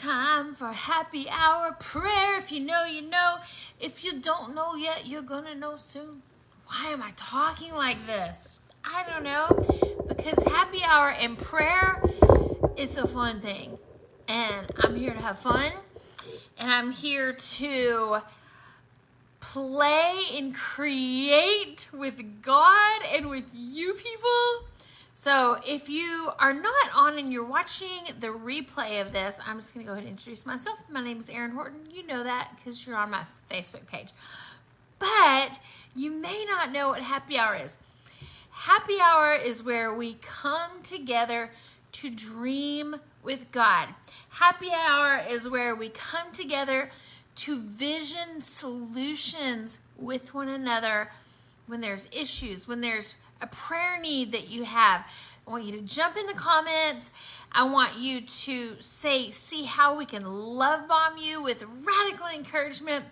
time for happy hour prayer. If you know, you know. If you don't know yet, you're gonna know soon. Why am I talking like this? I don't know. Because happy hour and prayer, it's a fun thing. And I'm here to have fun. And I'm here to play and create with God and with you people. So if you are not on and you're watching the replay of this, I'm just going to go ahead and introduce myself. My name is Erin Horton. You know that because you're on my Facebook page. But you may not know what happy hour is. Happy hour is where we come together to dream with God. Happy hour is where we come together to vision solutions with one another when there's issues, when there's a prayer need that you have. I want you to jump in the comments. I want you to see how we can love bomb you with radical encouragement,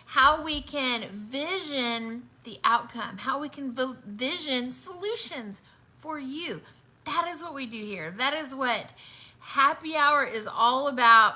how we can vision the outcome, how we can vision solutions for you. That is what we do here. That is what happy hour is all about.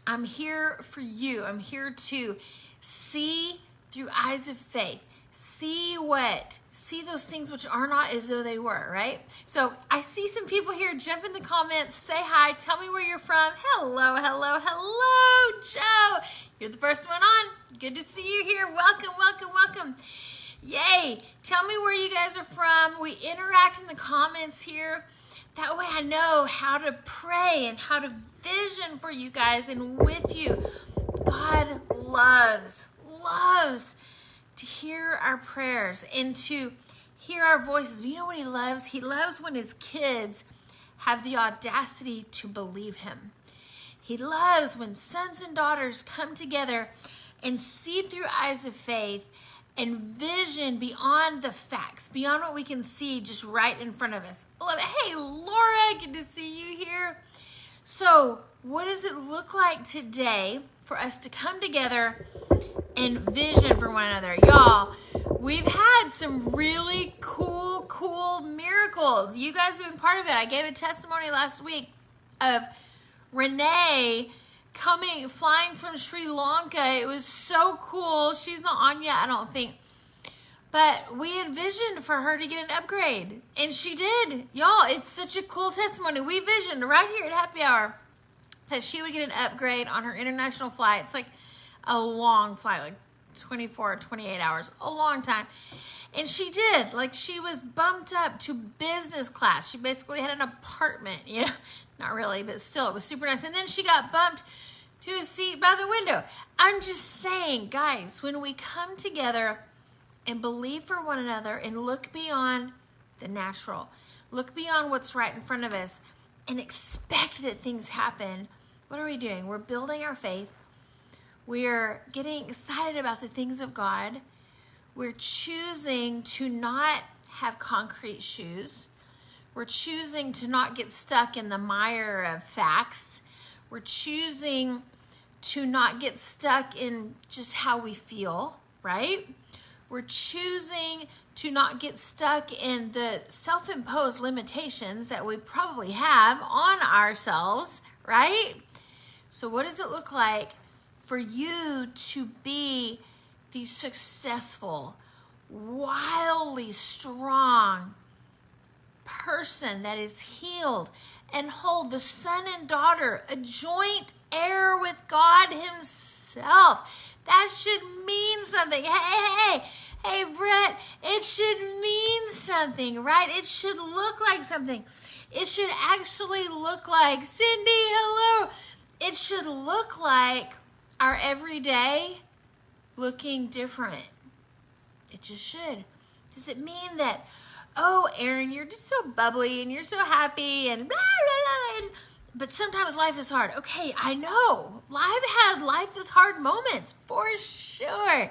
I'm here for you. I'm here to see through eyes of faith. See those things which are not as though they were, right? So I see some people here. Jump in the comments, say hi, tell me where you're from. Hello, hello, hello, Joe. You're the first one on. Good to see you here. Welcome, welcome, welcome. Yay. Tell me where you guys are from. We interact in the comments here. That way I know how to pray and how to vision for you guys and with you. God loves to hear our prayers and to hear our voices. You know what he loves? He loves when his kids have the audacity to believe him. He loves when sons and daughters come together and see through eyes of faith and vision beyond the facts, beyond what we can see just right in front of us. I love it. Hey, Laura, good to see you here. So what does it look like today for us to come together and vision for one another? Y'all, we've had some really cool miracles. You guys have been part of it. I gave a testimony last week of Renee flying from Sri Lanka. It was so cool. She's not on yet, I don't think. But we had visioned for her to get an upgrade. And she did. Y'all, it's such a cool testimony. We visioned right here at Happy Hour that she would get an upgrade on her international flight. It's like a long flight, like 24, 28 hours, a long time. And she did. Like, she was bumped up to business class. She basically had an apartment, you know, not really, but still, it was super nice. And then she got bumped to a seat by the window. I'm just saying, guys, when we come together and believe for one another and look beyond the natural, look beyond what's right in front of us, and expect that things happen, what are we doing? We're building our faith. We're getting excited about the things of God. We're choosing to not have concrete shoes. We're choosing to not get stuck in the mire of facts. We're choosing to not get stuck in just how we feel, right? We're choosing to not get stuck in the self-imposed limitations that we probably have on ourselves, right? So what does it look like for you to be the successful, wildly strong person that is healed and whole, the son and daughter, a joint heir with God himself? That should mean something. Hey, Brett, it should mean something, right? It should look like something. It should actually look like, Cindy, hello. It should look like our everyday looking different. It just should. Does it mean that, oh, Erin, you're just so bubbly and you're so happy and blah, blah, blah, but sometimes life is hard. Okay, I know. Life is hard moments, for sure.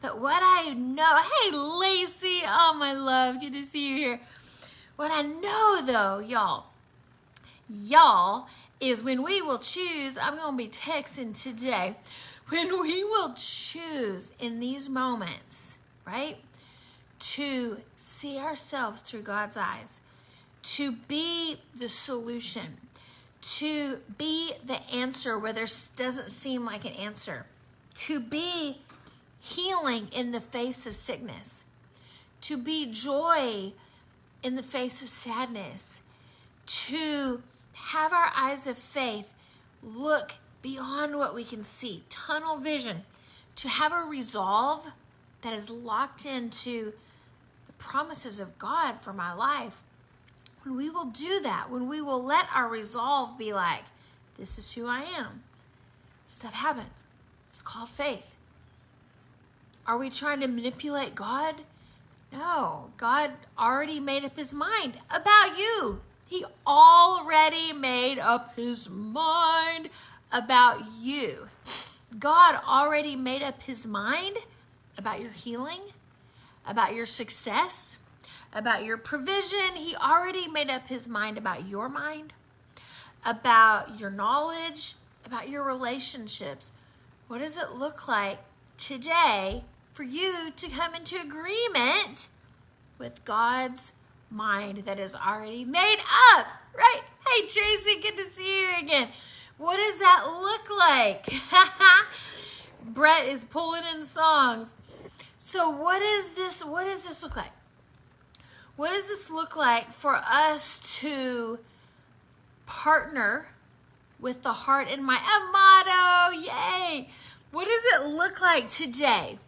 But what I know, hey, Lacey, oh, my love, good to see you here. What I know, though, y'all, is when we will choose, I'm going to be texting today, when we will choose in these moments, right, to see ourselves through God's eyes, to be the solution, to be the answer where there doesn't seem like an answer, to be healing in the face of sickness, to be joy in the face of sadness, to have our eyes of faith look beyond what we can see, tunnel vision, to have a resolve that is locked into the promises of God for my life. When we will do that, when we will let our resolve be like, this is who I am, stuff happens. It's called faith. Are we trying to manipulate God? No, God already made up his mind about you. He already made up his mind about you. God already made up his mind about your healing, about your success, about your provision. He already made up his mind about your mind, about your knowledge, about your relationships. What does it look like today for you to come into agreement with God's mind that is already made up, right? Hey, Tracy, good to see you again. What does that look like? Brett is pulling in songs. So what does this look like? What does this look like for us to partner with the heart and mind? Amato, yay! What does it look like today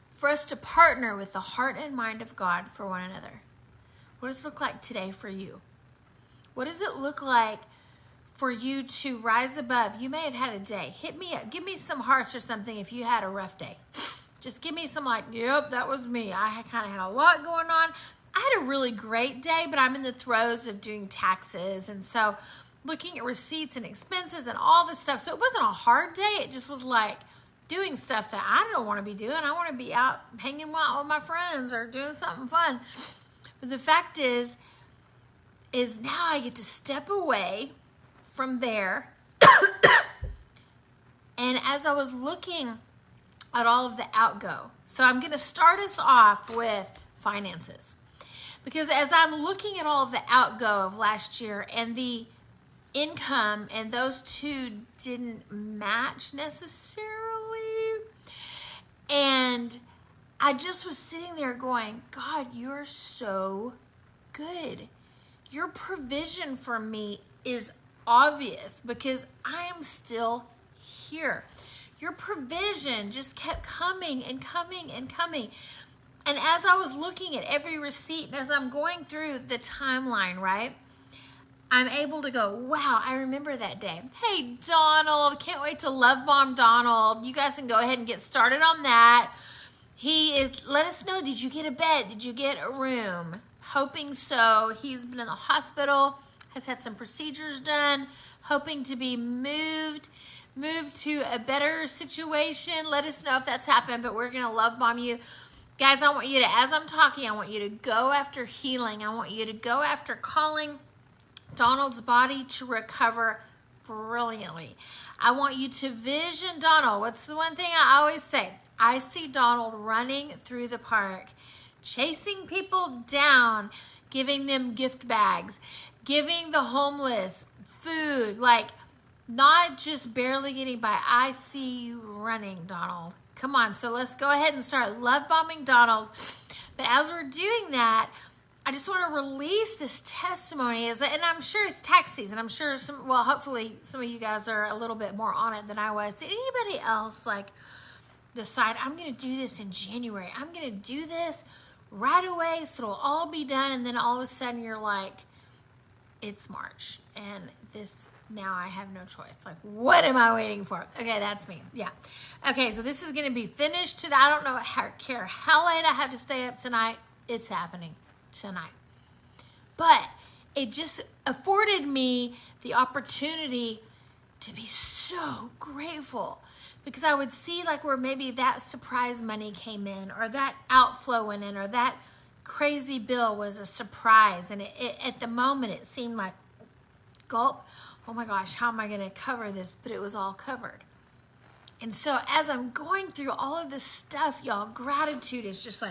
for us to partner with the heart and mind of God for one another? What does it look like today for you? What does it look like for you to rise above? You may have had a day. Hit me up. Give me some hearts or something if you had a rough day. Just give me some like, yep, that was me. I kind of had a lot going on. I had a really great day, but I'm in the throes of doing taxes. And so looking at receipts and expenses and all this stuff. So it wasn't a hard day. It just was like doing stuff that I don't want to be doing. I want to be out hanging out with my friends or doing something fun. But the fact is now I get to step away from there. And as I was looking at all of the outgo, so I'm going to start us off with finances. Because as I'm looking at all of the outgo of last year and the income, and those two didn't match necessarily, and I just was sitting there going, God, you're so good. Your provision for me is obvious because I'm still here. Your provision just kept coming and coming and coming. And as I was looking at every receipt and as I'm going through the timeline, right, I'm able to go, wow, I remember that day. Hey, Donald, can't wait to love bomb Donald. You guys can go ahead and get started on that. Let us know, did you get a bed? Did you get a room? Hoping so. He's been in the hospital, has had some procedures done, hoping to be moved to a better situation. Let us know if that's happened, but we're going to love bomb you. Guys, I want you to, as I'm talking, I want you to go after healing. I want you to go after calling Donald's body to recover brilliantly. I want you to vision Donald. What's the one thing I always say? I see Donald running through the park, chasing people down, giving them gift bags, giving the homeless food, like not just barely getting by. I see you running, Donald. Come on, so let's go ahead and start love bombing Donald. But as we're doing that, I just want to release this testimony, and I'm sure it's tax season. I'm sure hopefully some of you guys are a little bit more on it than I was. Did anybody else decide, I'm going to do this in January? I'm going to do this right away so it'll all be done, and then all of a sudden you're like, it's March, and now I have no choice. Like, what am I waiting for? Okay, that's me. Yeah. Okay, so this is going to be finished today. I don't care how late I have to stay up tonight. It's happening tonight. But it just afforded me the opportunity to be so grateful, because I would see where maybe that surprise money came in, or that outflow went in, or that crazy bill was a surprise. And at the moment it seemed like, gulp, oh my gosh, how am I going to cover this? But it was all covered. And so as I'm going through all of this stuff, y'all, gratitude is just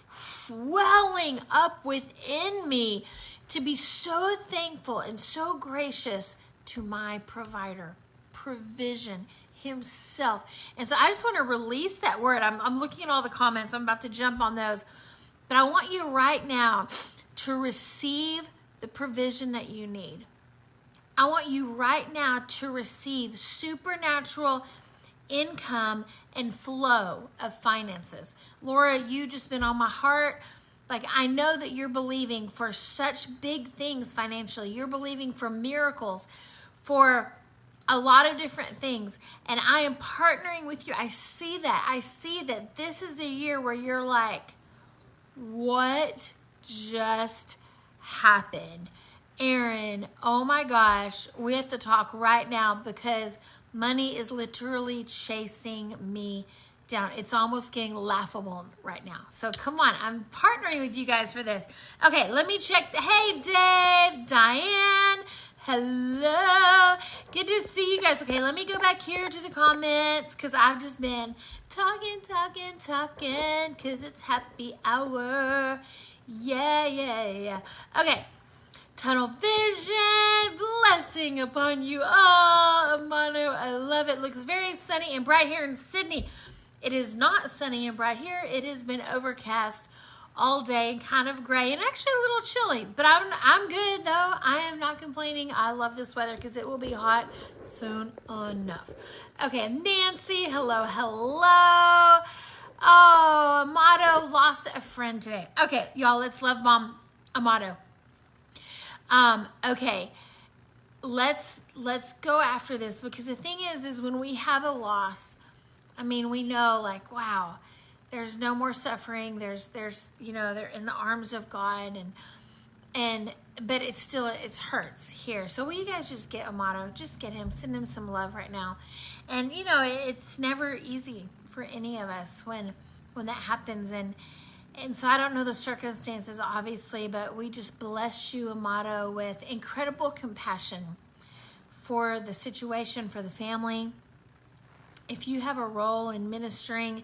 swelling up within me to be so thankful and so gracious to my provider, provision, himself. And so I just want to release that word. I'm looking at all the comments. I'm about to jump on those. But I want you right now to receive the provision that you need. I want you right now to receive supernatural income and flow of finances. Laura, you just been on my heart. Like, I know that you're believing for such big things financially. You're believing for miracles, for a lot of different things. And I am partnering with you. I see that. I see that this is the year where you're like, what just happened? Erin, oh my gosh, we have to talk right now because money is literally chasing me down. It's almost getting laughable right now. So come on, I'm partnering with you guys for this. Okay, let me check. Hey, Dave, Diane, hello. Good to see you guys. Okay, let me go back here to the comments because I've just been talking because it's happy hour. Yeah. Okay. Tunnel vision, blessing upon you all. Amano, I love it. Looks very sunny and bright here in Sydney. It is not sunny and bright here. It has been overcast all day and kind of gray and actually a little chilly. But I'm good though. I am not complaining. I love this weather because it will be hot soon enough. Okay, Nancy, hello. Oh, Amato lost a friend today. Okay, y'all, let's love Mom Amato. Okay, let's go after this because the thing is when we have a loss, I mean, we know like, wow, there's no more suffering. There's, you know, they're in the arms of God but it's still, it hurts here. So will you guys just get Amato, just get him, send him some love right now. And you know, it's never easy for any of us when that happens. And so I don't know the circumstances, obviously, but we just bless you, Amato, with incredible compassion for the situation, for the family. If you have a role in ministering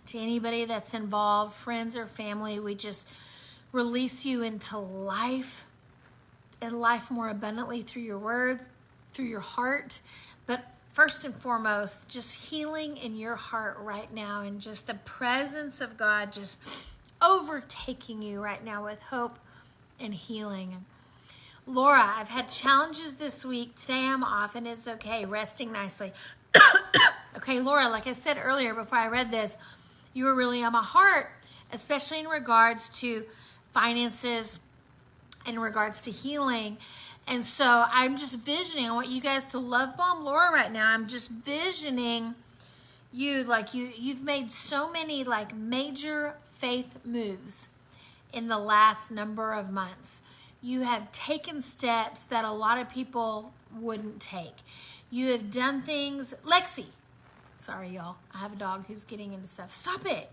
to anybody that's involved, friends or family, we just release you into life and life more abundantly through your words, through your heart. But first and foremost, just healing in your heart right now and just the presence of God just overtaking you right now with hope and healing. Laura, I've had challenges this week. Today I'm off and it's okay, resting nicely. Okay, Laura, like I said earlier before I read this, you were really on my heart, especially in regards to finances, in regards to healing. And so I'm just visioning, I want you guys to love Bomb Laura right now. I'm just visioning you, like you've made so many like major faith moves in the last number of months. You have taken steps that a lot of people wouldn't take. You have done things. Lexi, sorry y'all, I have a dog who's getting into stuff. Stop it.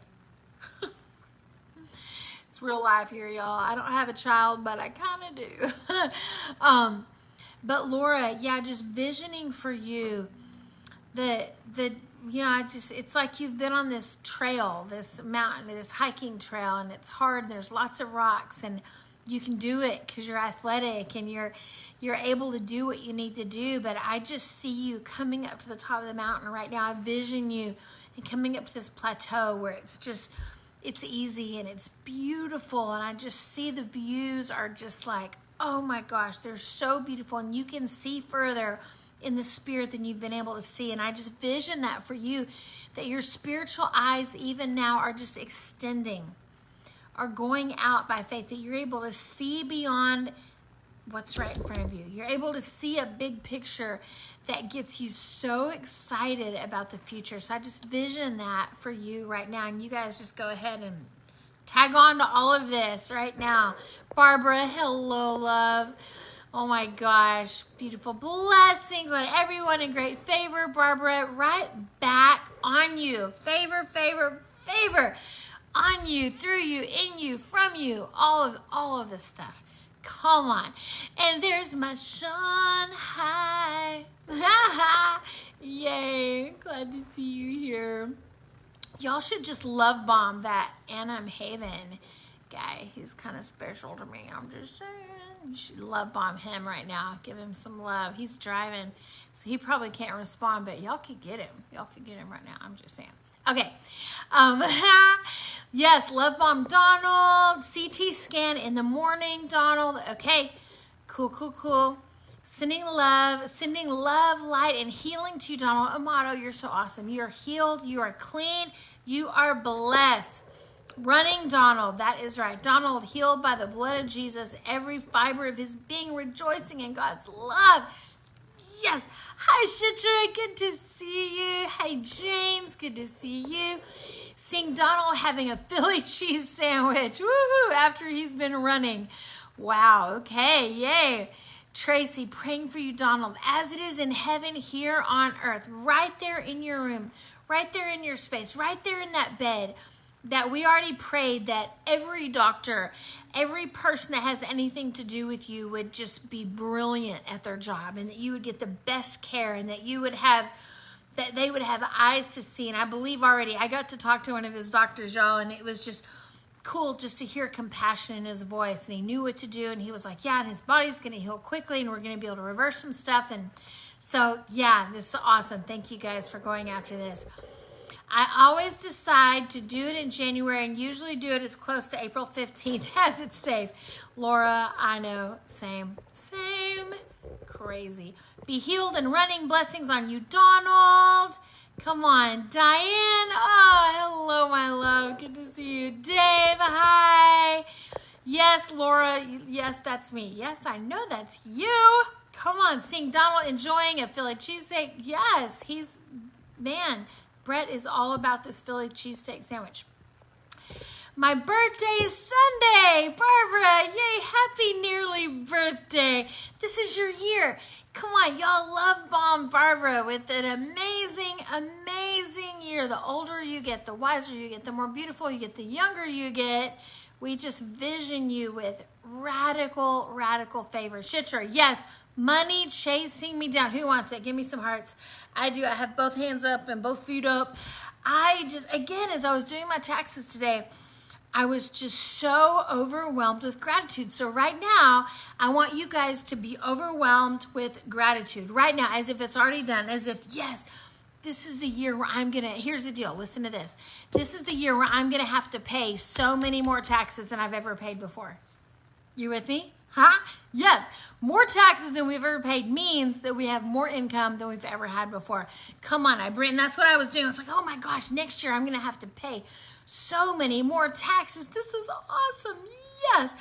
It's real life here, y'all. I don't have a child, but I kind of do. But Laura, yeah, just visioning for you you know, it's like you've been on this trail, this mountain, this hiking trail, and it's hard, and there's lots of rocks, and you can do it because you're athletic and you're able to do what you need to do. But I just see you coming up to the top of the mountain right now. I vision you and coming up to this plateau where it's easy and it's beautiful, and I just see the views are just like, oh my gosh, they're so beautiful, and you can see further in the spirit than you've been able to see. And I just vision that for you, that your spiritual eyes even now are just extending, are going out by faith, that you're able to see beyond what's right in front of you. You're able to see a big picture that gets you so excited about the future. So I just vision that for you right now. And you guys just go ahead and tag on to all of this right now. Barbara, hello, love. Oh my gosh, beautiful blessings on everyone in great favor. Barbara, right back on you. Favor on you, through you, in you, from you, all of this stuff. Come on. And there's my Sean. Hi. Yay. Glad to see you here. Y'all should just love bomb that Annam Haven guy. He's kind of special to me. I'm just saying. You should love bomb him right now. Give him some love. He's driving, so he probably can't respond, but y'all could get him. Y'all could get him right now. I'm just saying. Okay. Yes, love bomb Donald. CT scan in the morning, Donald. Okay. Cool, cool, cool. Sending love, light, and healing to you, Donald Amato. You're so awesome. You are healed. You are clean. You are blessed. Running Donald, that is right. Donald, healed by the blood of Jesus, every fiber of his being, rejoicing in God's love. Yes. Hi, Shitra. Good to see you. Hi, James. Good to see you. Seeing Donald having a Philly cheese sandwich. Woohoo! After he's been running. Wow. Okay. Yay. Tracy, praying for you, Donald, as it is in heaven here on earth, right there in your room, right there in your space, right there in that bed, that we already prayed that every doctor, every person that has anything to do with you would just be brilliant at their job, and that you would get the best care, and that you would have, that they would have eyes to see. And I believe already, I got to talk to one of his doctors, y'all, and it was just cool just to hear compassion in his voice, and he knew what to do, and he was like, yeah, and his body's going to heal quickly, and we're going to be able to reverse some stuff. And so, yeah, this is awesome. Thank you guys for going after this. I always decide to do it in January and usually do it as close to April 15th as it's safe. Laura, I know, same. Crazy. Be healed and running. Blessings on you, Donald. Come on, Diane. Oh, hello, my love. Good to see you. Dave, hi. Yes, Laura. Yes, that's me. Yes, I know that's you. Come on, seeing Donald enjoying a Philly cheesesteak. Yes, man, Brett is all about this Philly cheesesteak sandwich. My birthday is Sunday. Barbara, yay, happy nearly birthday. This is your year. Come on, y'all love bomb Barbara with an amazing, amazing year. The older you get, the wiser you get, the more beautiful you get, the younger you get. We just vision you with radical, radical favor. Shitra, yes, money chasing me down. Who wants it? Give me some hearts. I do. I have both hands up and both feet up. Again, as I was doing my taxes today, I was just so overwhelmed with gratitude. So right now, I want you guys to be overwhelmed with gratitude. Right now, as if it's already done. As if, yes, this is the year where here's the deal. Listen to this. This is the year where I'm going to have to pay so many more taxes than I've ever paid before. You with me? Huh? Yes. More taxes than we've ever paid means that we have more income than we've ever had before. Come on, and that's what I was doing. I was like, oh my gosh, next year I'm going to have to pay so many more taxes. This is awesome. Yes.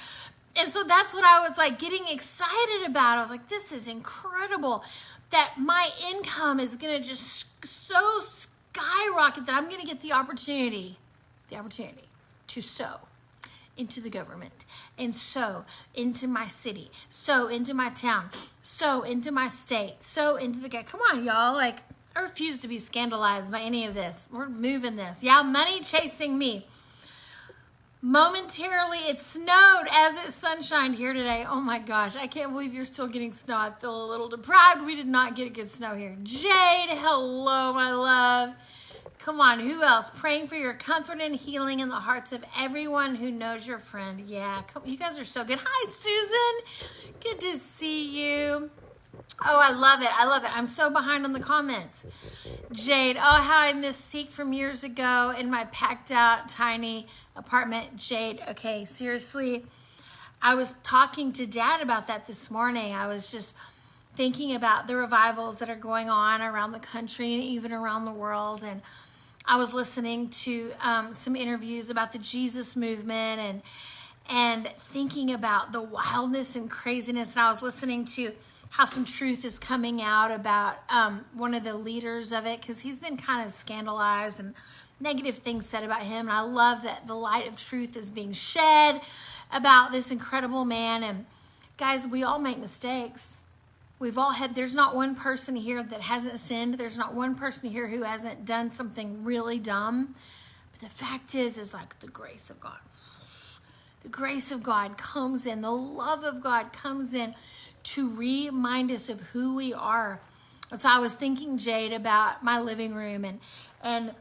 And so that's what I was like getting excited about. I was like, this is incredible that my income is going to just so skyrocket that I'm going to get the opportunity to sow into the government, and sow into my city, sow into my town, sow into my state, sow into the come on, y'all. Like, I refuse to be scandalized by any of this. We're moving this. Yeah, money chasing me. Momentarily, it snowed as it sunshined here today. Oh my gosh, I can't believe you're still getting snow. I feel a little deprived. We did not get a good snow here. Jade, hello, my love. Come on, who else? Praying for your comfort and healing in the hearts of everyone who knows your friend. Yeah, you guys are so good. Hi, Susan. Good to see you. Oh, I love it. I'm so behind on the comments. Jade, oh, how I missed Seek from years ago in my packed out tiny apartment. Jade, okay, seriously. I was talking to Dad about that this morning. I was just thinking about the revivals that are going on around the country and even around the world. And I was listening to some interviews about the Jesus movement and thinking about the wildness and craziness. And I was listening to how some truth is coming out about one of the leaders of it, because he's been kind of scandalized and negative things said about him. And I love that the light of truth is being shed about this incredible man. And guys, we all make mistakes. There's not one person here that hasn't sinned. There's not one person here who hasn't done something really dumb. But the fact is like the grace of God. The grace of God comes in. The love of God comes in to remind us of who we are. So I was thinking, Jade, about my living room and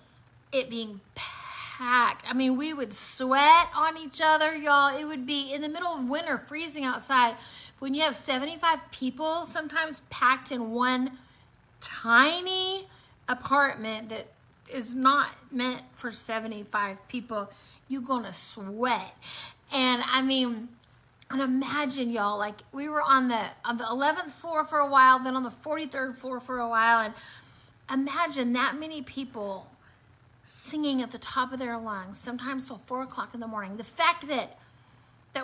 it being packed packed. I mean, we would sweat on each other, y'all. It would be in the middle of winter, freezing outside. When you have 75 people sometimes packed in one tiny apartment that is not meant for 75 people, you're gonna sweat. And I mean, and imagine, y'all, like we were on the 11th floor for a while, then on the 43rd floor for a while, and imagine that many people singing at the top of their lungs, sometimes till 4 o'clock in the morning. The fact that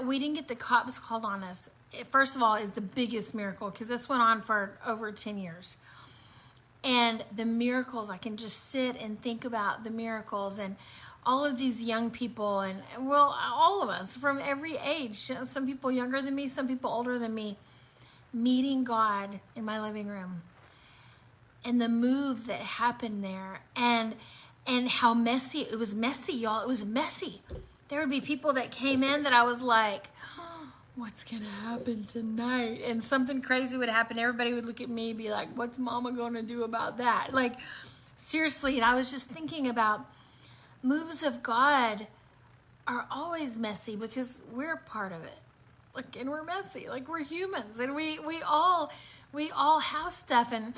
we didn't get the cops called on us, first of all, is the biggest miracle, because this went on for over 10 years. And the miracles, I can just sit and think about the miracles and all of these young people, and well, all of us from every age, some people younger than me, some people older than me, meeting God in my living room. And the move that happened there, and how messy, it was messy, y'all. It was messy. There would be people that came in that I was like, oh, what's gonna happen tonight? And something crazy would happen. Everybody would look at me and be like, what's mama gonna do about that? Like, seriously. And I was just thinking about moves of God are always messy because we're part of it. Like, and we're messy. Like, we're humans, and we all have stuff. And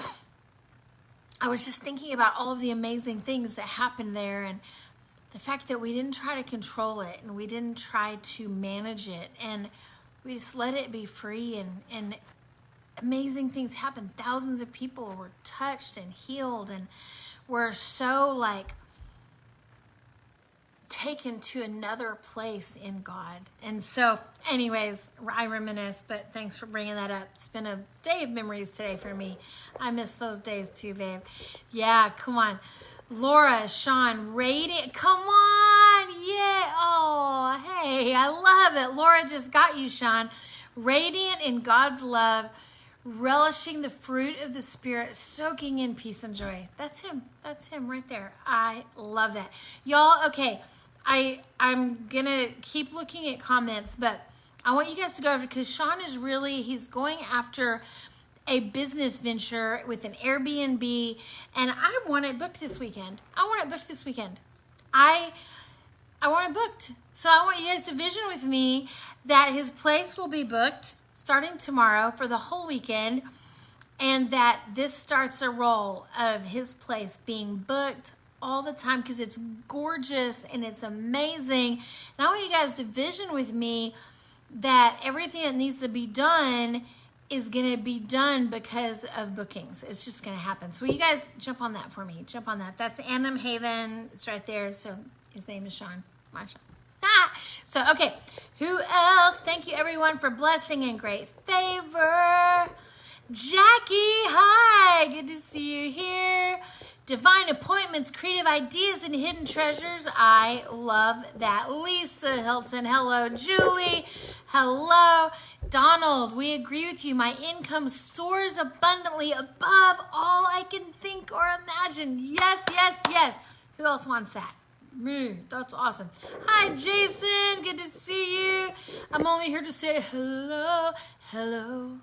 I was just thinking about all of the amazing things that happened there, and the fact that we didn't try to control it, and we didn't try to manage it, and we just let it be free, and amazing things happened. Thousands of people were touched and healed, and were so like taken to another place in God. And so anyways, I reminisce, but thanks for bringing that up. It's been a day of memories today for me. I miss those days too, babe. Yeah, come on. Laura, Sean, radiant. Come on. Yeah. Oh, hey, I love it. Laura just got you, Sean. Radiant in God's love, relishing the fruit of the Spirit, soaking in peace and joy. That's him. That's him right there. I love that. Y'all, okay. I'm going to keep looking at comments, but I want you guys to go over, because Sean is really, he's going after a business venture with an Airbnb, and I want it booked this weekend. I want it booked. So I want you guys to vision with me that his place will be booked starting tomorrow for the whole weekend, and that this starts a roll of his place being booked all the time, because it's gorgeous and it's amazing. And I want you guys to vision with me that everything that needs to be done is going to be done because of bookings. It's just going to happen. So you guys jump on that for me. Jump on that. That's Annam Haven. It's right there. So his name is Sean. My Sean. So, okay. Who else? Thank you, everyone, for blessing and great favor. Jackie, hi. Good to see you here. Divine appointments, creative ideas, and hidden treasures. I love that. Lisa Hilton, hello. Julie, hello. Donald, we agree with you. My income soars abundantly above all I can think or imagine. Yes, yes, yes. Who else wants that? Me. That's awesome. Hi, Jason. Good to see you. I'm only here to say hello. Hello.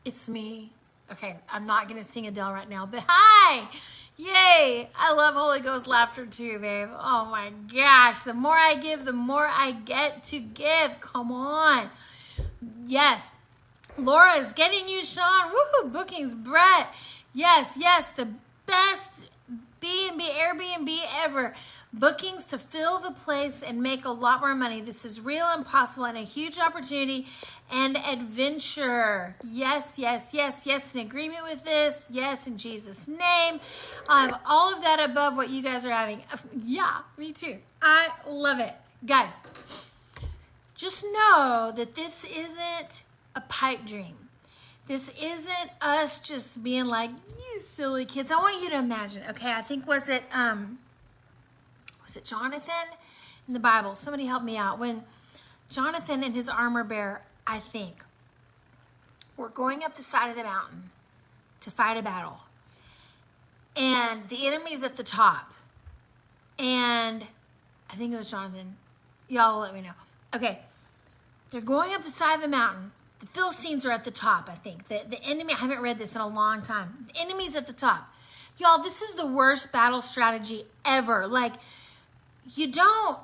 It's me. Okay, I'm not going to sing Adele right now, but hi. Yay. I love Holy Ghost laughter too, babe. Oh my gosh. The more I give, the more I get to give. Come on. Yes. Laura is getting you, Sean. Woohoo. Bookings, Brett. Yes, yes. The best B&B, Airbnb ever. Bookings to fill the place and make a lot more money. This is real and possible, and a huge opportunity and adventure. Yes, yes, yes, yes. In agreement with this. Yes, in Jesus' name. I have all of that above what you guys are having. Yeah, me too. I love it. Guys, just know that this isn't a pipe dream. This isn't us just being like, you silly kids. I want you to imagine, okay, I think was it Jonathan in the Bible? Somebody help me out. When Jonathan and his armor bearer, I think, were going up the side of the mountain to fight a battle. And the enemy's at the top. And I think it was Jonathan. Y'all will let me know. Okay, they're going up the side of the mountain. The Philistines are at the top, I think. The enemy, I haven't read this in a long time. The enemy's at the top. Y'all, this is the worst battle strategy ever. Like, you don't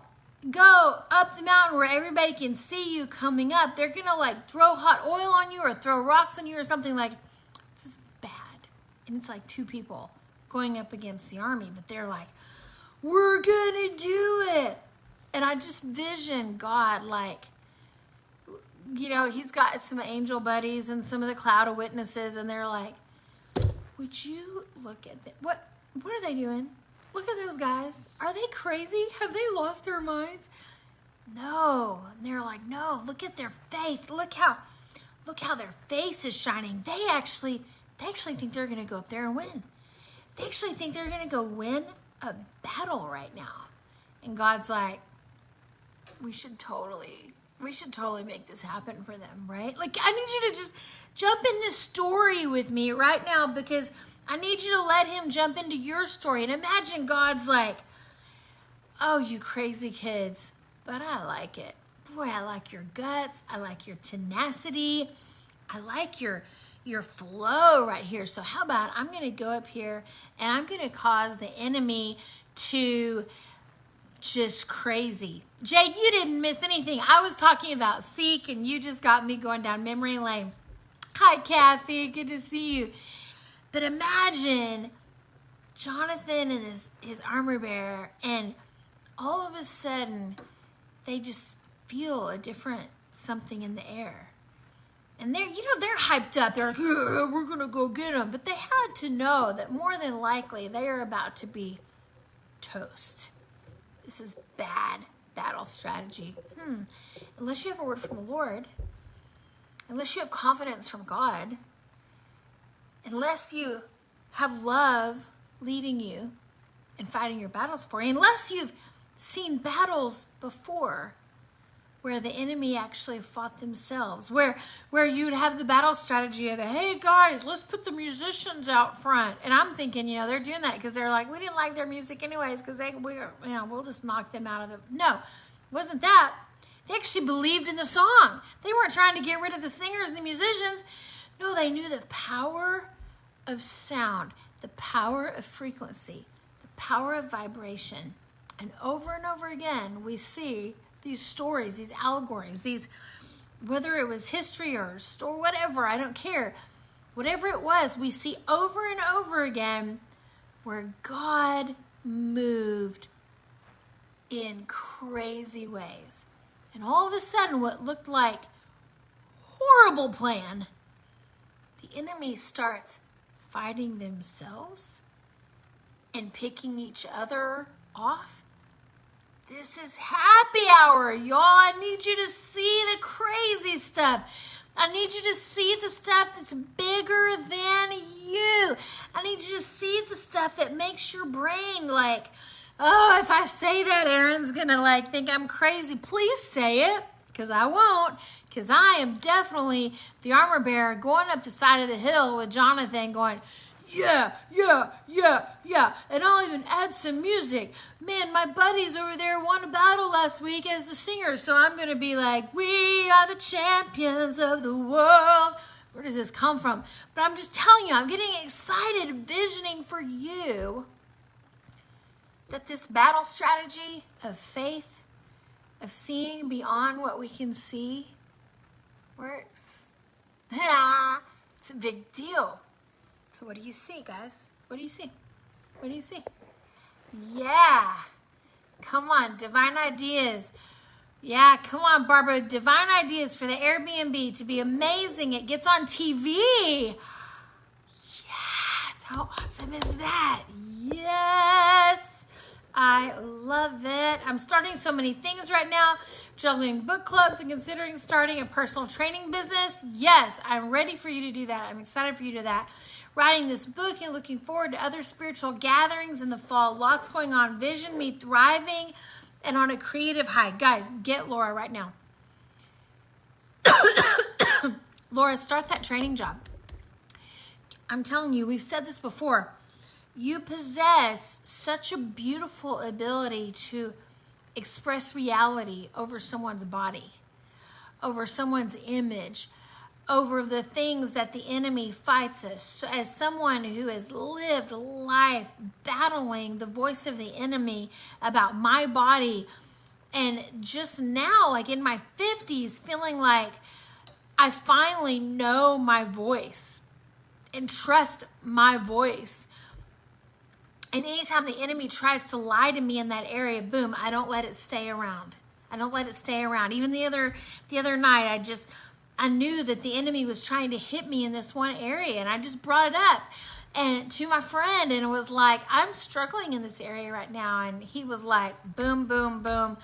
go up the mountain where everybody can see you coming up. They're going to like throw hot oil on you or throw rocks on you or something. Like, this is bad. And it's like two people going up against the army, but they're like, we're going to do it. And I just vision God like, you know, he's got some angel buddies and some of the cloud of witnesses, and they're like, would you look at them? What are they doing? Look at those guys. Are they crazy? Have they lost their minds? No. And they're like, no, look at their faith. Look how their face is shining. They actually think they're going to go up there and win. They actually think they're going to go win a battle right now. And God's like, we should totally make this happen for them, right? Like, I need you to just jump in this story with me right now, because I need you to let him jump into your story. And imagine God's like, oh, you crazy kids, but I like it. Boy, I like your guts. I like your tenacity. I like your flow right here. So how about I'm going to go up here and I'm going to cause the enemy to just crazy. Jade, you didn't miss anything. I was talking about Seek, and you just got me going down memory lane. Hi, Kathy. Good to see you. But imagine Jonathan and his armor bearer, and all of a sudden, they just feel a different something in the air. And they're hyped up. They're like, yeah, we're going to go get them. But they had to know that more than likely, they are about to be toast. This is bad battle strategy. Unless you have a word from the Lord, unless you have confidence from God, unless you have love leading you and fighting your battles for you, unless you've seen battles before where the enemy actually fought themselves, where you'd have the battle strategy of, hey guys, let's put the musicians out front. And I'm thinking, they're doing that because they're like, we didn't like their music anyways, because we'll just knock them out of the... No, it wasn't that. They actually believed in the song. They weren't trying to get rid of the singers and the musicians. No, they knew the power of sound, the power of frequency, the power of vibration. And over again, we see these stories, these allegories, these, whether it was history or story, whatever, I don't care. Whatever it was, we see over and over again where God moved in crazy ways. And all of a sudden, what looked like horrible plan, the enemy starts fighting themselves and picking each other off. This is happy hour, y'all. I need you to see the crazy stuff. I need you to see the stuff that's bigger than you. I need you to see the stuff that makes your brain like, oh, if I say that, Aaron's going to think I'm crazy. Please say it, because I won't, because I am definitely the armor bearer going up the side of the hill with Jonathan going, yeah. And I'll even add some music. Man, my buddies over there won a battle last week as the singer, so I'm going to be like, we are the champions of the world. Where does this come from? But I'm just telling you, I'm getting excited envisioning for you that this battle strategy of faith, of seeing beyond what we can see, works. It's a big deal. So what do you see, guys? What do you see? What do you see? Yeah. Come on, divine ideas. Yeah, come on, Barbara. Divine ideas for the Airbnb to be amazing. It gets on TV. Yes. How awesome is that? Yes. I love it. I'm starting so many things right now. Juggling book clubs and considering starting a personal training business. Yes, I'm ready for you to do that. I'm excited for you to do that. Writing this book and looking forward to other spiritual gatherings in the fall. Lots going on. Vision me thriving and on a creative high. Guys, get Laura right now. Laura, start that training job. I'm telling you, we've said this before. You possess such a beautiful ability to express reality over someone's body, over someone's image, over the things that the enemy fights us. So as someone who has lived life battling the voice of the enemy about my body, and just now, like in my 50s, feeling like I finally know my voice and trust my voice. And anytime the enemy tries to lie to me in that area, boom, I don't let it stay around. I don't let it stay around. Even the other night, I knew that the enemy was trying to hit me in this one area, and I just brought it up and to my friend, and it was like, I'm struggling in this area right now. And he was like, boom, boom, boom,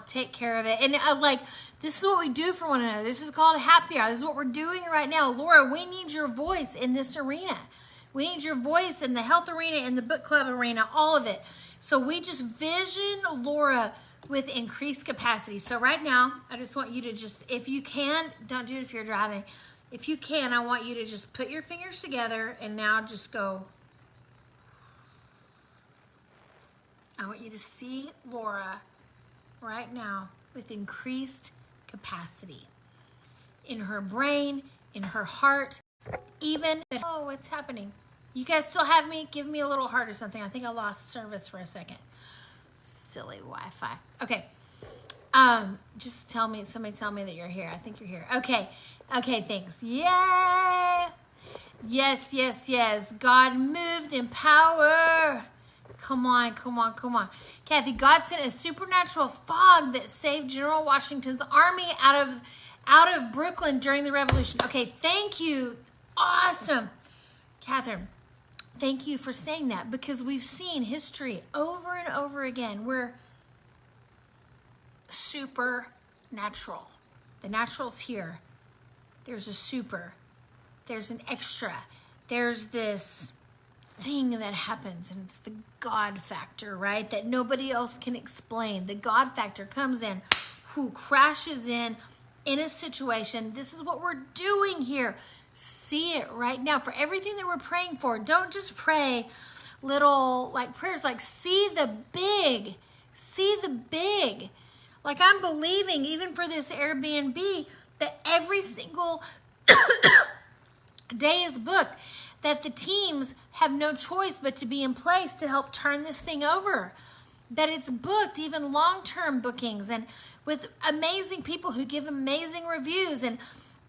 take care of it. And I'm like, this is what we do for one another. This is called a happy hour. This is what we're doing right now. Laura, we need your voice in this arena. We need your voice in the health arena, in the book club arena, all of it. So we just vision Laura with increased capacity. So right now, I just want you to just, if you can, don't do it if you're driving. If you can, I want you to just put your fingers together and now just go. I want you to see Laura right now with increased capacity in her brain, in her heart, even, oh, what's happening? You guys still have me? Give me a little heart or something. I think I lost service for a second. Silly Wi-Fi. Okay. Just somebody tell me that you're here. I think you're here. Okay, thanks. Yay! Yes. God moved in power. Come on. Kathy, God sent a supernatural fog that saved General Washington's army out of Brooklyn during the Revolution. Okay, thank you. Awesome. Catherine, thank you for saying that, because we've seen history over and over again. We're supernatural. The natural's here. There's a super. There's an extra. There's this thing that happens, and it's the God factor, right? That nobody else can explain. The God factor comes in, who crashes in a situation. This is what we're doing here. See it right now. For everything that we're praying for, don't just pray little like prayers, like see the big. Like I'm believing even for this Airbnb that every single day is booked, that the teams have no choice but to be in place to help turn this thing over, that it's booked, even long-term bookings, and with amazing people who give amazing reviews, and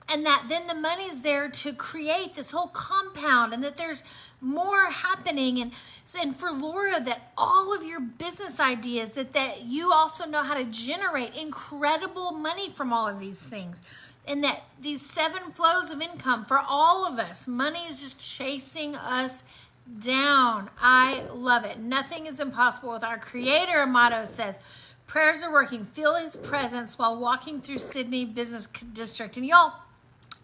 that then the money's there to create this whole compound, and that there's more happening. And for Laura, that all of your business ideas, that you also know how to generate incredible money from all of these things. And that these 7 flows of income for all of us, money is just chasing us down. I love it. Nothing is impossible with our Creator. Motto says, prayers are working. Feel His presence while walking through Sydney Business District. And y'all,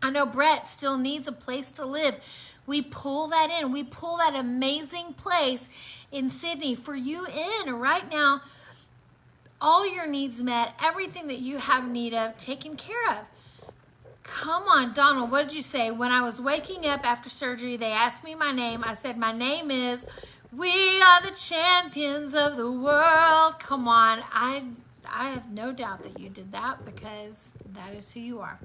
I know Brett still needs a place to live. We pull that in. We pull that amazing place in Sydney for you in right now. All your needs met, everything that you have need of taken care of. Come on, Donald, what did you say? When I was waking up after surgery, they asked me my name. I said, my name is, we are the champions of the world. Come on, I have no doubt that you did that, because that is who you are.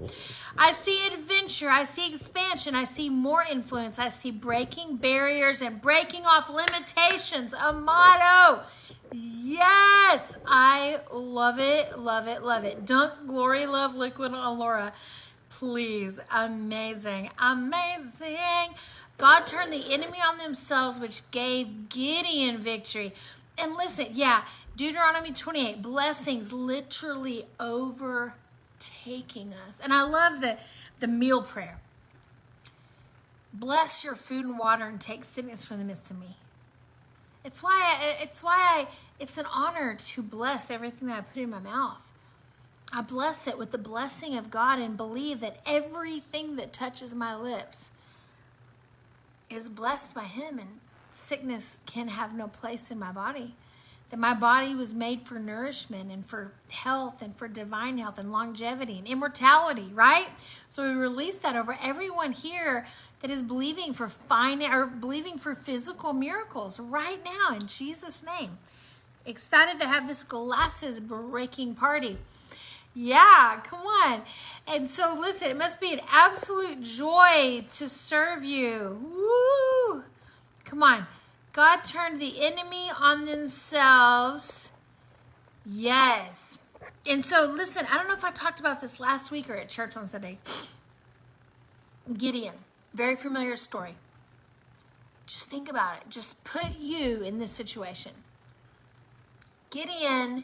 I see adventure. I see expansion. I see more influence. I see breaking barriers and breaking off limitations. A motto. Yes, I love it. Dunk Glory Love Liquid on Laura. Please. Amazing. God turned the enemy on themselves, which gave Gideon victory. And listen, Deuteronomy 28, blessings literally overtaking us. And I love the meal prayer. Bless your food and water and take sickness from the midst of me. It's an honor to bless everything that I put in my mouth. I bless it with the blessing of God and believe that everything that touches my lips is blessed by Him, and sickness can have no place in my body. That my body was made for nourishment and for health and for divine health and longevity and immortality, right? So we release that over everyone here that is believing for believing for physical miracles right now in Jesus' name. Excited to have this glasses breaking party. Yeah, come on. And so listen, it must be an absolute joy to serve you. Woo! Come on. God turned the enemy on themselves. Yes. And so listen, I don't know if I talked about this last week or at church on Sunday. Gideon, very familiar story. Just think about it. Just put you in this situation. Gideon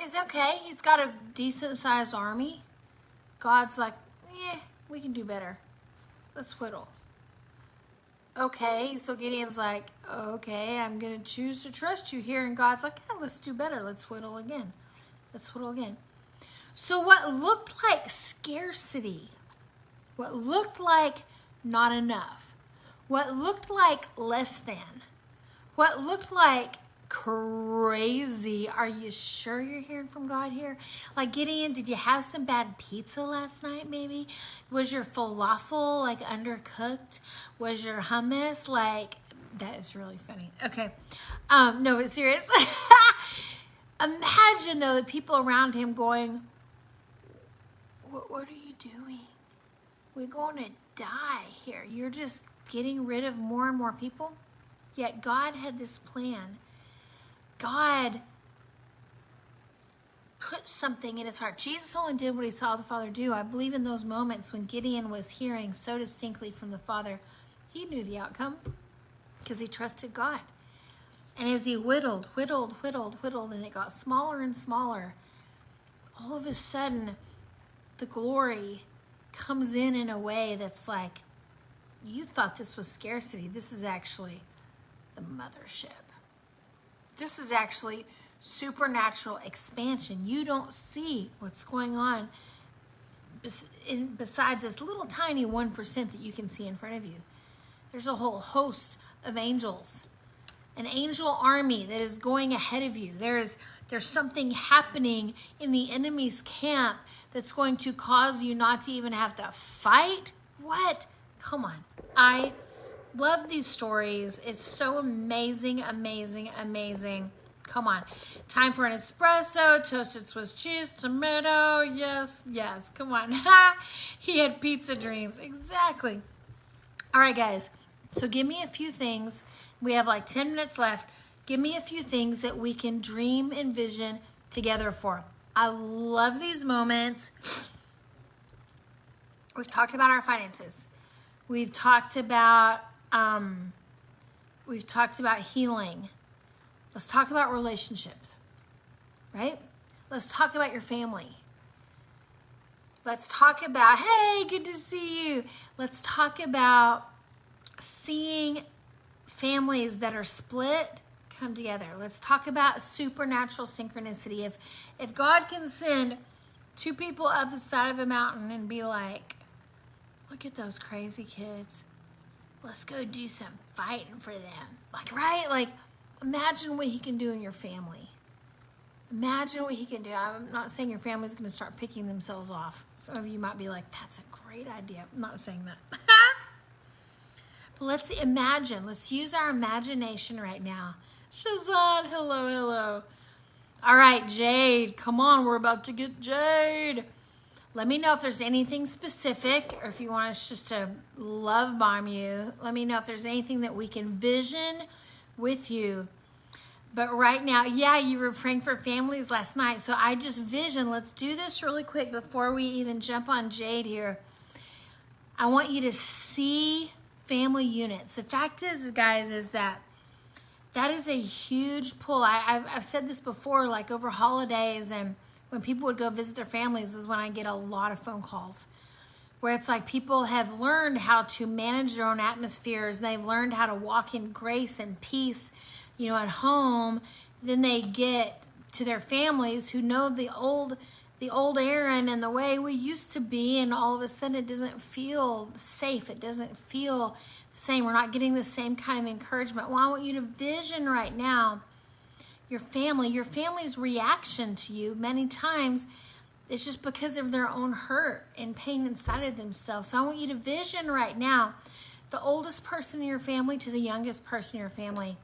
is okay. He's got a decent sized army. God's like, we can do better. Let's whittle. Okay, so Gideon's like, okay, I'm going to choose to trust you here. And God's like, yeah, let's do better. Let's whittle again. Let's whittle again. So what looked like scarcity, what looked like not enough, what looked like less than, what looked like crazy. Are you sure you're hearing from God here? Like, Gideon, did you have some bad pizza last night maybe? Was your falafel like undercooked? Was your hummus like, that is really funny. Okay. No, but serious. Imagine though the people around him going, what are you doing? We're going to die here. You're just getting rid of more and more people. Yet God had this plan. God put something in his heart. Jesus only did what he saw the Father do. I believe in those moments when Gideon was hearing so distinctly from the Father, he knew the outcome because he trusted God. And as he whittled, and it got smaller and smaller, all of a sudden, the glory comes in a way that's like, you thought this was scarcity. This is actually the mothership. This is actually supernatural expansion. You don't see what's going on besides this little tiny 1% that you can see in front of you. There's a whole host of angels, an angel army that is going ahead of you. There's something happening in the enemy's camp that's going to cause you not to even have to fight. What? Come on. I love these stories. It's so amazing. Come on. Time for an espresso. Toasted Swiss cheese, tomato. Yes. Come on. He had pizza dreams. Exactly. All right, guys. So give me a few things. We have like 10 minutes left. Give me a few things that we can dream and vision together for. I love these moments. We've talked about our finances. We've talked about healing. Let's talk about relationships, right? Let's talk about your family. Let's talk about, hey, good to see you. Let's talk about seeing families that are split come together. Let's talk about supernatural synchronicity. If God can send two people up the side of a mountain and be like, look at those crazy kids. Let's go do some fighting for them. Like, right? Like, imagine what he can do in your family. Imagine what he can do. I'm not saying your family's going to start picking themselves off. Some of you might be like, that's a great idea. I'm not saying that. But let's imagine. Let's use our imagination right now. Shazad, hello. All right, Jade, come on. We're about to get Jade. Let me know if there's anything specific or if you want us just to love bomb you. Let me know if there's anything that we can vision with you. But right now, yeah, you were praying for families last night. So I just vision, let's do this really quick before we even jump on Jade here. I want you to see family units. The fact is, guys, is that is a huge pull. I've said this before, like over holidays and when people would go visit their families is when I get a lot of phone calls where it's like people have learned how to manage their own atmospheres and they've learned how to walk in grace and peace, at home. Then they get to their families who know the old Aaron and the way we used to be, and all of a sudden it doesn't feel safe. It doesn't feel the same. We're not getting the same kind of encouragement. Well, I want you to vision right now your family's reaction to you many times it's just because of their own hurt and pain inside of themselves. So I want you to vision right now the oldest person in your family to the youngest person in your family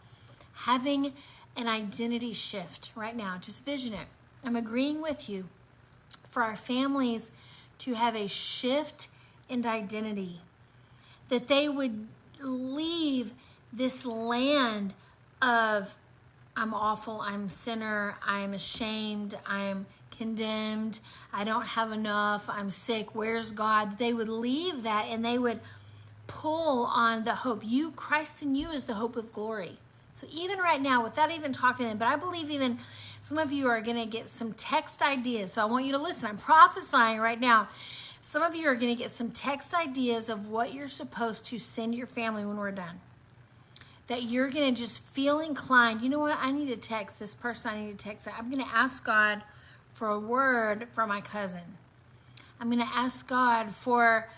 having an identity shift right now. Just vision it. I'm agreeing with you. for our families to have a shift in identity, that they would leave this land of, I'm awful, I'm a sinner, I'm ashamed, I'm condemned, I don't have enough, I'm sick, where's God? They would leave that and they would pull on the hope. You, Christ in you is the hope of glory. So even right now, without even talking to them, but I believe even some of you are going to get some text ideas. So I want you to listen. I'm prophesying right now. Some of you are going to get some text ideas of what you're supposed to send your family when we're done. That you're going to just feel inclined, you know what, I need to text this person, I need to text that. I'm going to ask God for a word for my cousin. I'm going to ask God for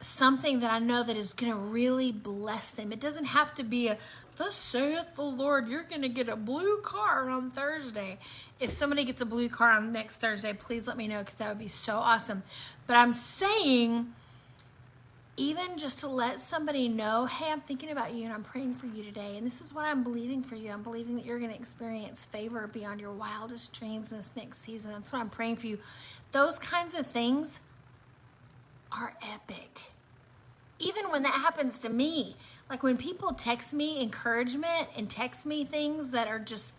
something that I know that is going to really bless them. It doesn't have to be a, thus saith the Lord, you're going to get a blue car on Thursday. If somebody gets a blue car on next Thursday, please let me know, because that would be so awesome. But I'm saying, even just to let somebody know, hey, I'm thinking about you and I'm praying for you today. And this is what I'm believing for you. I'm believing that you're going to experience favor beyond your wildest dreams this next season. That's what I'm praying for you. Those kinds of things are epic. Even when that happens to me, like when people text me encouragement and text me things that are just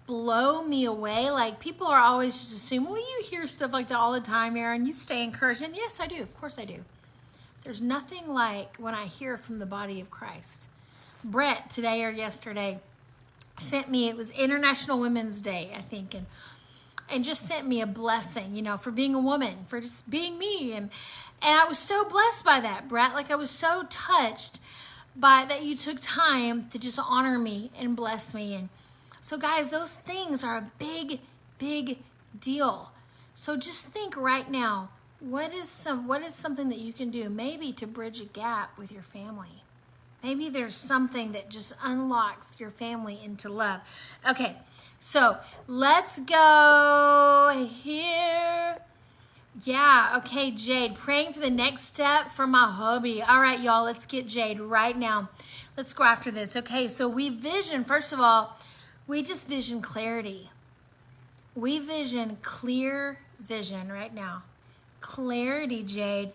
blow me away, like people are always just assuming, well, you hear stuff like that all the time, Erin, you stay encouraged. And yes, I do. Of course I do. There's nothing like when I hear from the body of Christ. Brett, today or yesterday, sent me, it was International Women's Day, I think, and just sent me a blessing, you know, for being a woman, for just being me. And I was so blessed by that, Brett. Like I was so touched by that you took time to just honor me and bless me. And so guys, those things are a big, big deal. So just think right now, what is something that you can do maybe to bridge a gap with your family? Maybe there's something that just unlocks your family into love. Okay, so let's go here. Yeah, okay, Jade, praying for the next step for my hubby. All right, y'all, let's get Jade right now. Let's go after this. Okay, so we vision, first of all, we just vision clarity. We vision clear vision right now. Clarity, Jade.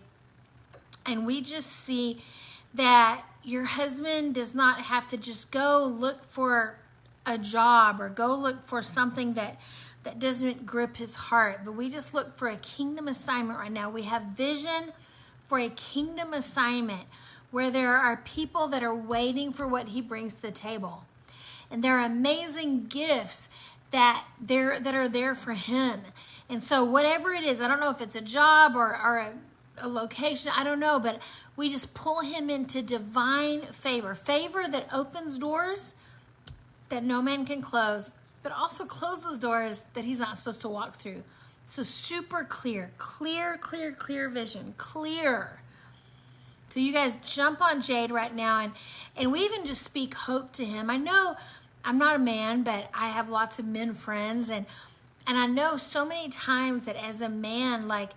And we just see that your husband does not have to just go look for a job or go look for something that doesn't grip his heart, but we just look for a kingdom assignment right now. We have vision for a kingdom assignment where there are people that are waiting for what he brings to the table. And there are amazing gifts that are there for him. And so whatever it is, I don't know if it's a job or a location, I don't know, but we just pull him into divine favor. Favor that opens doors that no man can close, but also closes doors that he's not supposed to walk through. So super clear vision, clear. So you guys jump on Jade right now, and we even just speak hope to him. I know I'm not a man, but I have lots of men friends, and I know so many times that as a man, like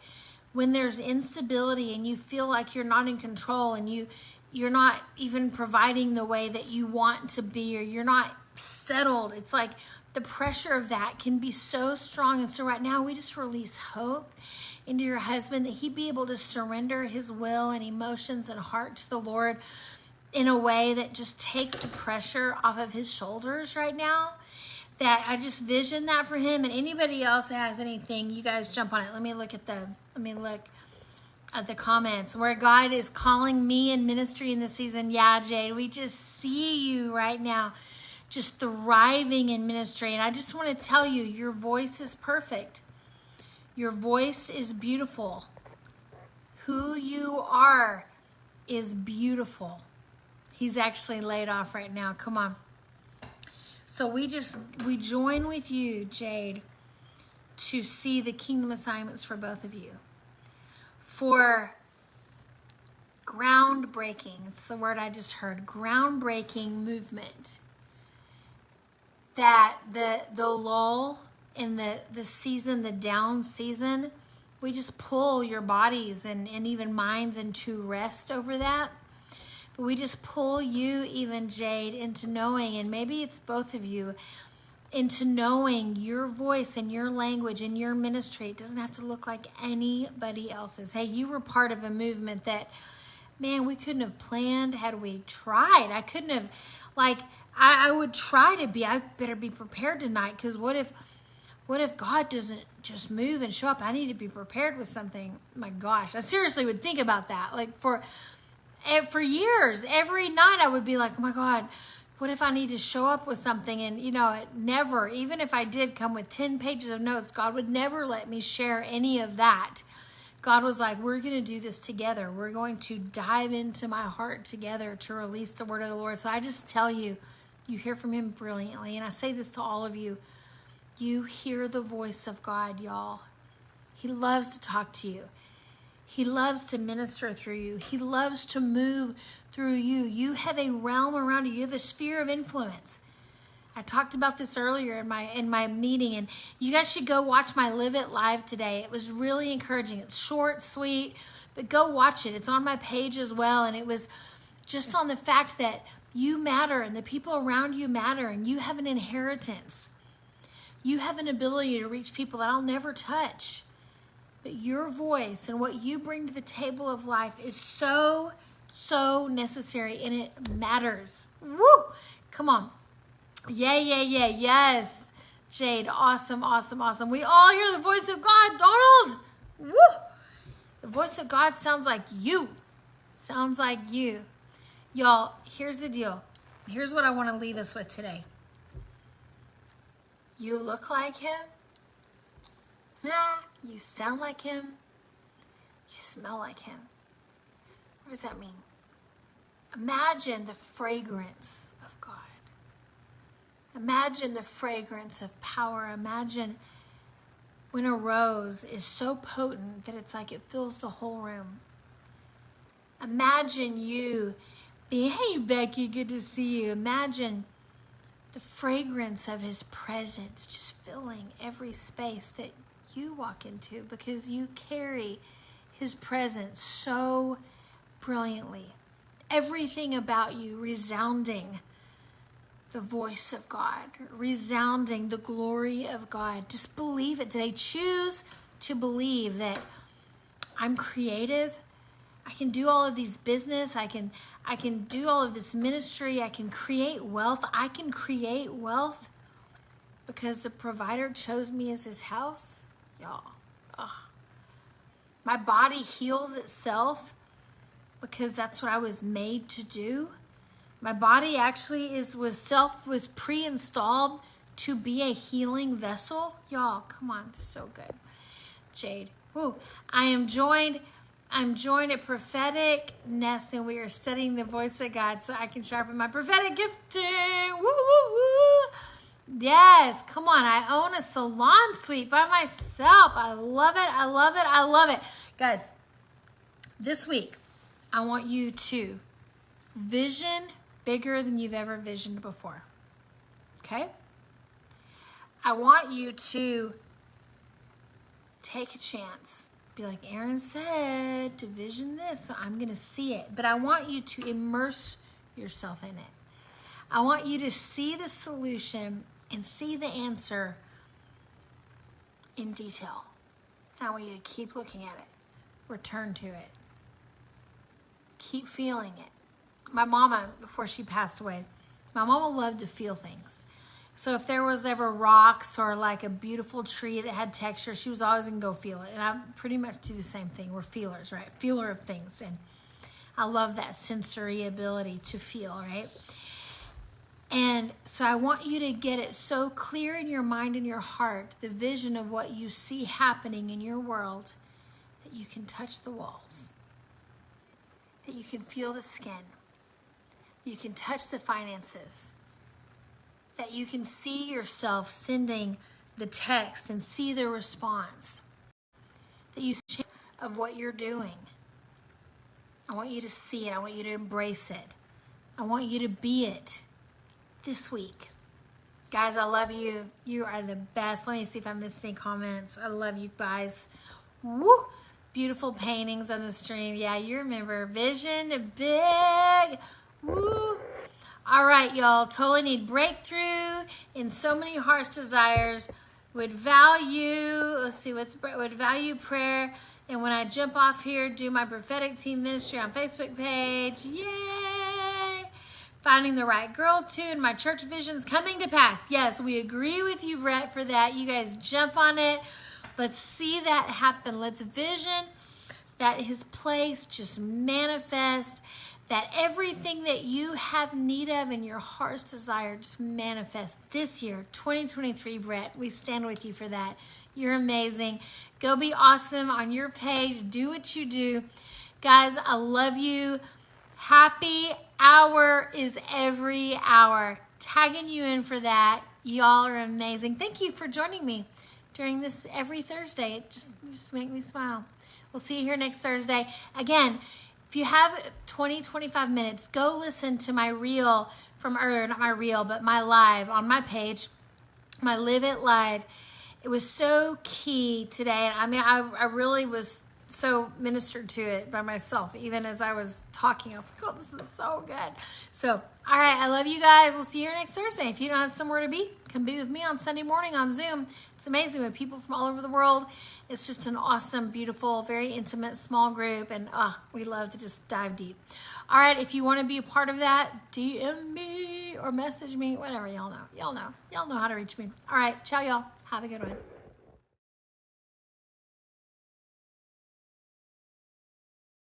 when there's instability and you feel like you're not in control and you're not even providing the way that you want to be, or you're not settled, it's like the pressure of that can be so strong. And so right now we just release hope into your husband that he'd be able to surrender his will and emotions and heart to the Lord in a way that just takes the pressure off of his shoulders right now. That I just vision that for him. And anybody else that has anything, you guys jump on it. Let me look at the comments. Where God is calling me in ministry in this season. Yeah, Jade, we just see you right now just thriving in ministry. And I just want to tell you, your voice is perfect. Your voice is beautiful. Who you are is beautiful. He's actually laid off right now. Come on. So we join with you, Jade, to see the kingdom assignments for both of you. For groundbreaking, it's the word I just heard, groundbreaking movement. That the lull in the season, the down season, we just pull your bodies and even minds into rest over that. But we just pull you, even Jade, into knowing, and maybe it's both of you, into knowing your voice and your language and your ministry. It doesn't have to look like anybody else's. Hey, you were part of a movement that, man, we couldn't have planned had we tried. I couldn't have, like, I would try to be, I better be prepared tonight, because what if God doesn't just move and show up? I need to be prepared with something. My gosh, I seriously would think about that. Like for years, every night I would be like, oh my God, what if I need to show up with something? And it never, even if I did come with 10 pages of notes, God would never let me share any of that. God was like, we're going to do this together. We're going to dive into my heart together to release the word of the Lord. So I just tell you, you hear from him brilliantly. And I say this to all of you. You hear the voice of God, y'all. He loves to talk to you. He loves to minister through you. He loves to move through you. You have a realm around you. You have a sphere of influence. I talked about this earlier in my meeting, and you guys should go watch my Live It Live today. It was really encouraging. It's short, sweet, but go watch it. It's on my page as well, and it was just on the fact that you matter and the people around you matter, and you have an inheritance. You have an ability to reach people that I'll never touch. But your voice and what you bring to the table of life is so, so necessary, and it matters. Woo! Come on. Yeah. Yes. Jade, awesome. We all hear the voice of God. Donald! Woo! The voice of God sounds like you. Y'all, here's the deal. Here's what I want to leave us with today. You look like him. You sound like him. You smell like him. What does that mean? Imagine the fragrance of God. Imagine the fragrance of power. Imagine when a rose is so potent that it's like it fills the whole room. Imagine you being, hey, Becky, good to see you. Imagine the fragrance of his presence just filling every space that you walk into, because you carry his presence so brilliantly. Everything about you resounding the voice of God, resounding the glory of God. Just believe it today. Choose to believe that I'm creative. I can do all of these business. I can do all of this ministry. I can create wealth. I can create wealth because the provider chose me as his house. Y'all, my body heals itself because that's what I was made to do. My body actually was pre-installed to be a healing vessel. Y'all, come on, so good. Jade, woo. I'm joined at Prophetic Nest, and we are studying the voice of God so I can sharpen my prophetic gifting. Woo, woo, woo. Yes, come on. I own a salon suite by myself. I love it. Guys, this week, I want you to vision bigger than you've ever visioned before. Okay? I want you to take a chance. Be like Aaron said, to vision this, so I'm going to see it. But I want you to immerse yourself in it. I want you to see the solution and see the answer in detail. And I want you to keep looking at it. Return to it. Keep feeling it. My mama, before she passed away, my mama loved to feel things. So if there was ever rocks or like a beautiful tree that had texture, she was always going to go feel it. And I pretty much do the same thing. We're feelers, right? Feeler of things. And I love that sensory ability to feel, right? And so I want you to get it so clear in your mind and your heart, the vision of what you see happening in your world, that you can touch the walls, that you can feel the skin, you can touch the finances, that you can see yourself sending the text and see the response, that you see of what you're doing. I want you to see it. I want you to embrace it. I want you to be it this week. Guys, I love you. You are the best. Let me see if I missed any comments. I love you guys. Woo! Beautiful paintings on the stream. Yeah, you remember. Vision big. Woo! All right, y'all. Totally need breakthrough in so many heart's desires. Would value, let's see, would value prayer. And when I jump off here, do my prophetic team ministry on Facebook page. Yay! Finding the right girl too, and my church vision's coming to pass. Yes, we agree with you, Brett, for that. You guys jump on it. Let's see that happen. Let's vision that his place just manifests, that everything that you have need of in your heart's desire just manifest this year, 2023, Brett. We stand with you for that. You're amazing. Go be awesome on your page. Do what you do. Guys, I love you. Happy hour is every hour. Tagging you in for that. Y'all are amazing. Thank you for joining me during this every Thursday. It just makes me smile. We'll see you here next Thursday. Again, if you have 20, 25 minutes, go listen to my reel from earlier, not my reel, but my live on my page, my Live It Live. It was so key today. I mean, I really was so ministered to it by myself. Even as I was talking, I was like, oh, this is so good. So, all right, I love you guys. We'll see you here next Thursday. If you don't have somewhere to be, come be with me on Sunday morning on Zoom. It's amazing with people from all over the world. It's just an awesome, beautiful, very intimate, small group, and we love to just dive deep. All right, if you want to be a part of that, DM me or message me, whatever, y'all know. Y'all know how to reach me. All right, ciao, y'all. Have a good one.